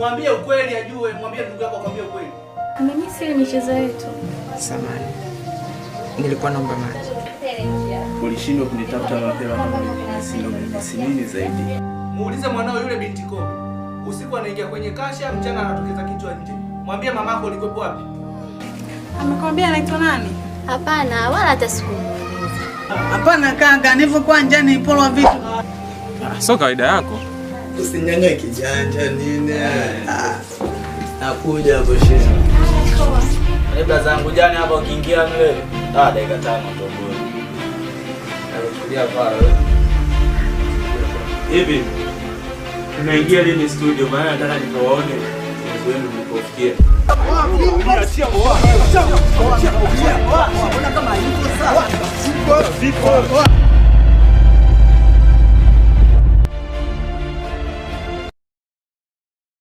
Mwambie ukweli ajue, mwambie ndugu yako akwambie ukweli. Mimi si michezo yetu. Samahani. Nilikuwa naomba maji. Ulishindwa kunitafuta mapema kama mimi nini zaidi. Muulize mwanao yule binti Kobe. Usiku anaingia kwenye kasha, mchana anatokeza kichwa nje. Mwambie mamako alikuwepo wapi? Amekwambia anaitwa nani? Hapana, wala hata sikumuuliza. Hapana kaka, nilivyokuwa njani nipolwa vitu. Sio kawaida yako. Usinyang'e kijanja nini? Nakuja hapo shehe. Labda zangu jana hapa ukiingia mle. Dakika 5 tomboni. Nakuchukulia pale. Hivi tunaingia lini studio? Maana nataka nikawaone wenu mlipofikia. Achia kama yuko sawa.